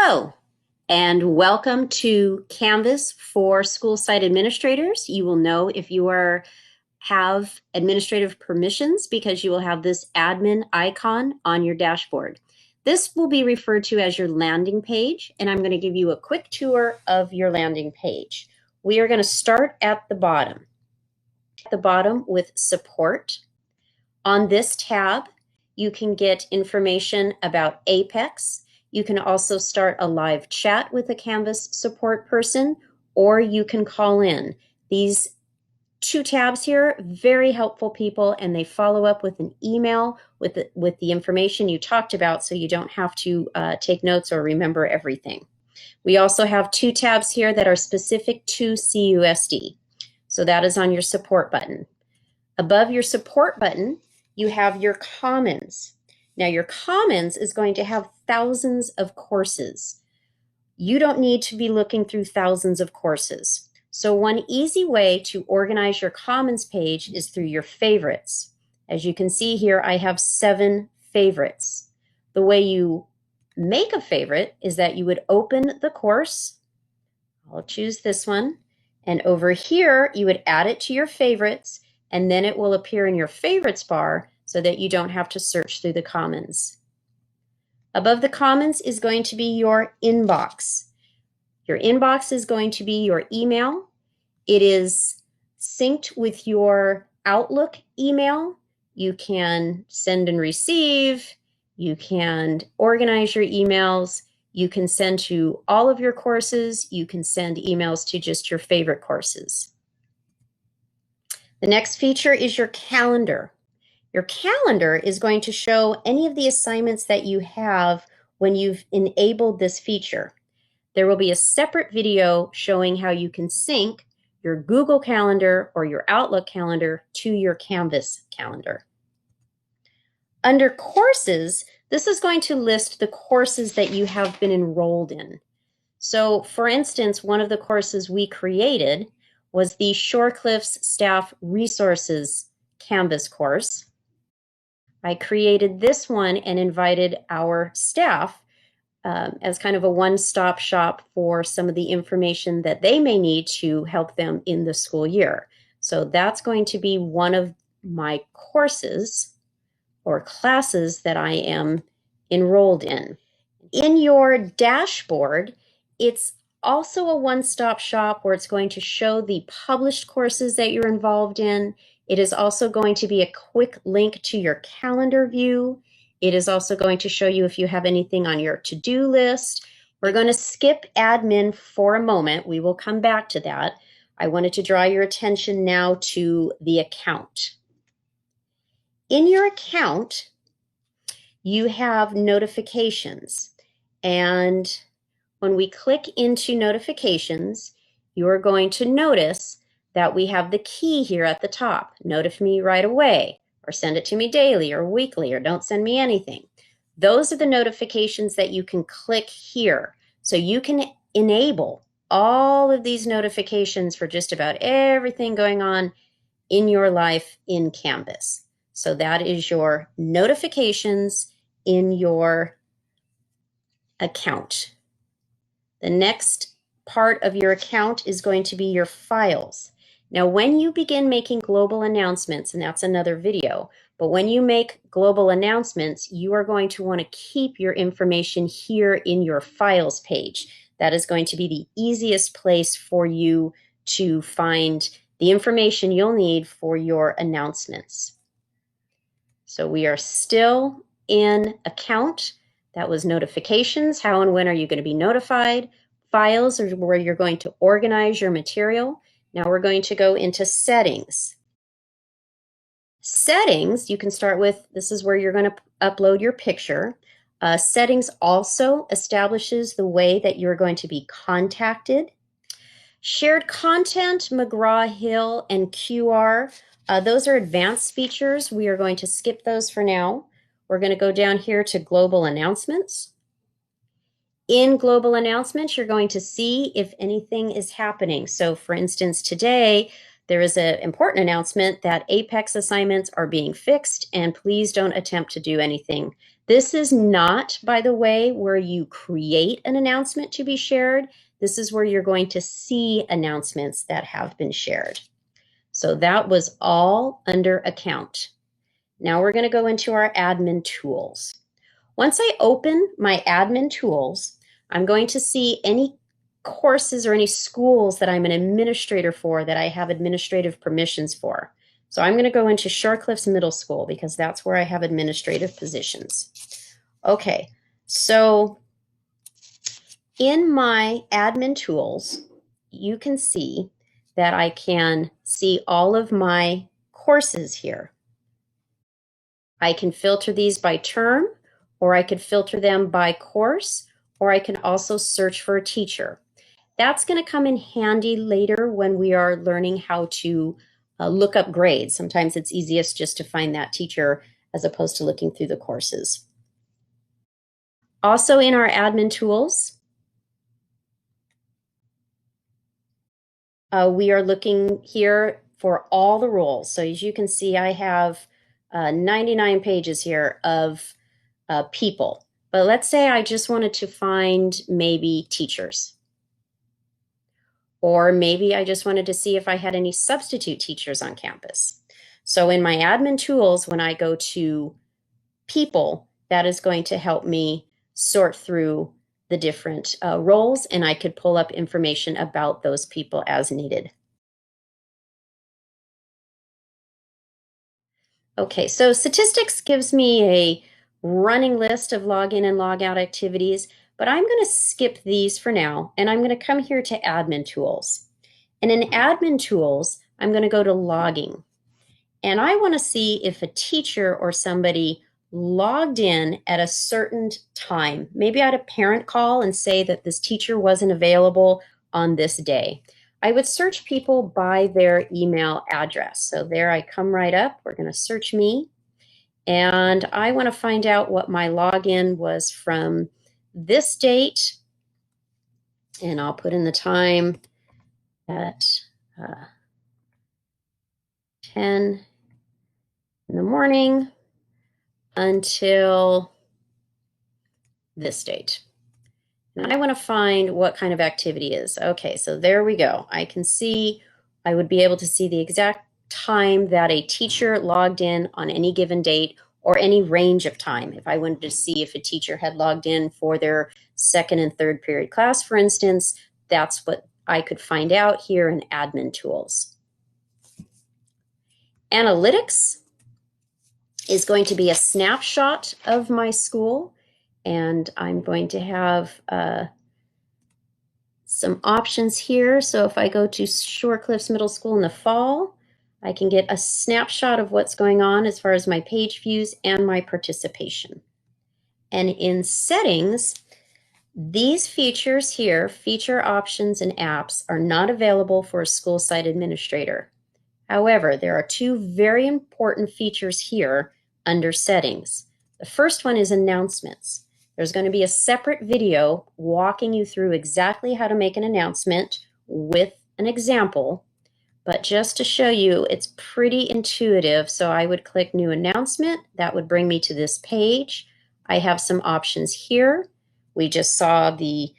Hello, and welcome to Canvas for School Site Administrators. You will know if you have administrative permissions because you will have this admin icon on your dashboard. This will be referred to as your landing page, and I'm going to give you a quick tour of your landing page. We are going to start at the bottom. At the bottom with support. On this tab, you can get information about Apex. You can also start a live chat with a Canvas support person, or you can call in. These two tabs here, very helpful people, and they follow up with an email with the information you talked about so you don't have to take notes or remember everything. We also have two tabs here that are specific to CUSD. So that is on your support button. Above your support button, you have your Commons. Now your Commons is going to have thousands of courses. You don't need to be looking through thousands of courses. So one easy way to organize your Commons page is through your favorites. As you can see here, I have 7 favorites. The way you make a favorite is that you would open the course. I'll choose this one. And over here, you would add it to your favorites, and then it will appear in your favorites bar so that you don't have to search through the Commons. Above the Commons is going to be your inbox. Your inbox is going to be your email. It is synced with your Outlook email. You can send and receive. You can organize your emails. You can send to all of your courses. You can send emails to just your favorite courses. The next feature is your calendar. Your calendar is going to show any of the assignments that you have when you've enabled this feature. There will be a separate video showing how you can sync your Google Calendar or your Outlook calendar to your Canvas calendar. Under courses, this is going to list the courses that you have been enrolled in. So for instance, one of the courses we created was the Shorecliffs Staff Resources Canvas course. I created this one and invited our staff as kind of a one-stop shop for some of the information that they may need to help them in the school year. So that's going to be one of my courses or classes that I am enrolled in. In your dashboard, it's also a one-stop shop where it's going to show the published courses that you're involved in. It is also going to be a quick link to your calendar view. It is also going to show you if you have anything on your to-do list. We're going to skip admin for a moment. We will come back to that. I wanted to draw your attention now to the account. In your account, you have notifications. And when we click into notifications, you are going to notice that we have the key here at the top. Notify me right away, or send it to me daily or weekly, or don't send me anything. Those are the notifications that you can click here. So you can enable all of these notifications for just about everything going on in your life in Canvas. So that is your notifications in your account. The next part of your account is going to be your files. Now, when you begin making global announcements, and that's another video, but when you make global announcements, you are going to want to keep your information here in your files page. That is going to be the easiest place for you to find the information you'll need for your announcements. So we are still in account. That was notifications. How and when are you going to be notified? Files are where you're going to organize your material. Now we're going to go into settings. Settings, you can start with, this is where you're going to upload your picture. Settings also establishes the way that you're going to be contacted. Shared content, McGraw-Hill, and QR, those are advanced features. We are going to skip those for now. We're going to go down here to global announcements. In global announcements, you're going to see if anything is happening. So for instance, today, there is an important announcement that Apex assignments are being fixed, and please don't attempt to do anything This is not, by the way, where you create an announcement to be shared. This is where you're going to see announcements that have been shared. So that was all under account. Now we're going to go into our admin tools. Once I open my admin tools, I'm going to see any courses or any schools that I'm an administrator for that I have administrative permissions for. So I'm going to go into Shorecliffs Middle School because that's where I have administrative positions. Okay, so in my admin tools, you can see that I can see all of my courses here. I can filter these by term, or I could filter them by course, or I can also search for a teacher. That's going to come in handy later when we are learning how to look up grades. Sometimes it's easiest just to find that teacher as opposed to looking through the courses. Also in our admin tools, we are looking here for all the roles. So as you can see, I have 99 pages here of people. But let's say I just wanted to find maybe teachers. Or maybe I just wanted to see if I had any substitute teachers on campus. So in my admin tools, when I go to people, that is going to help me sort through the different roles, and I could pull up information about those people as needed. Okay, so statistics gives me a running list of login and logout activities, but I'm going to skip these for now, and I'm going to come here to admin tools. And in admin tools, I'm going to go to logging. And I want to see if a teacher or somebody logged in at a certain time. Maybe I had a parent call and say that this teacher wasn't available on this day. I would search people by their email address. So there I come right up. We're going to search me. And I want to find out what my login was from this date. And I'll put in the time at 10 in the morning until this date. And I want to find what kind of activity is. Okay, so there we go. I can see, I would be able to see the exact time that a teacher logged in on any given date or any range of time. If I wanted to see if a teacher had logged in for their second and third period class, for instance, that's what I could find out here in admin tools. Analytics is going to be a snapshot of my school, and I'm going to have some options here. So if I go to Shorecliffs Middle School in the fall, I can get a snapshot of what's going on as far as my page views and my participation. And in settings, these features here, feature options and apps, are not available for a school site administrator. However, there are two very important features here under settings. The first one is announcements. There's going to be a separate video walking you through exactly how to make an announcement with an example, but just to show you, it's pretty intuitive. So I would click New Announcement. That would bring me to this page. I have some options here. We just saw the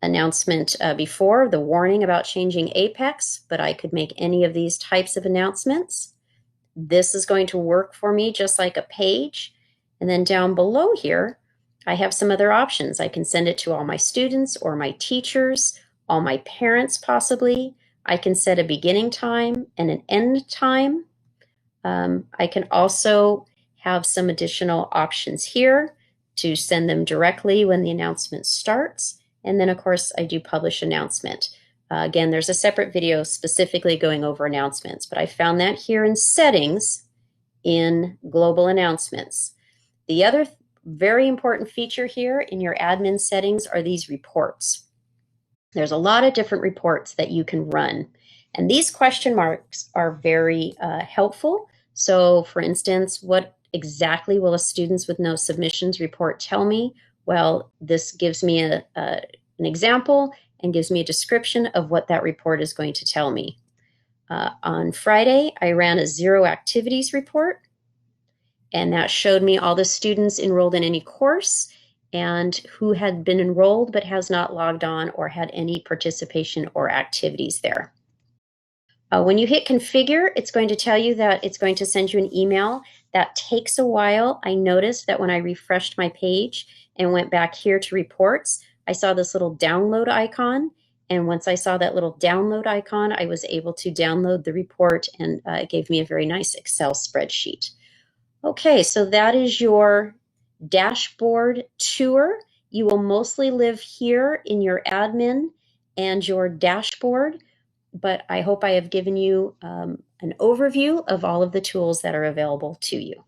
announcement before, the warning about changing Apex, but I could make any of these types of announcements. This is going to work for me just like a page. And then down below here, I have some other options. I can send it to all my students or my teachers, all my parents possibly. I can set a beginning time and an end time. I can also have some additional options here to send them directly when the announcement starts. And then, of course, I do publish announcement. Again, there's a separate video specifically going over announcements, but I found that here in settings in global announcements. The other very important feature here in your admin settings are these reports. There's a lot of different reports that you can run, and these question marks are very helpful. So for instance, what exactly will a students with no submissions report tell me? Well, this gives me an example and gives me a description of what that report is going to tell me. On Friday, I ran a 0 activities report. And that showed me all the students enrolled in any course and who had been enrolled but has not logged on or had any participation or activities there. When you hit configure, it's going to tell you that it's going to send you an email. That takes a while. I noticed that when I refreshed my page and went back here to reports, I saw this little download icon. And once I saw that little download icon, I was able to download the report, and it gave me a very nice Excel spreadsheet. Okay, so that is your dashboard tour. You will mostly live here in your admin and your dashboard, but I hope I have given you an overview of all of the tools that are available to you.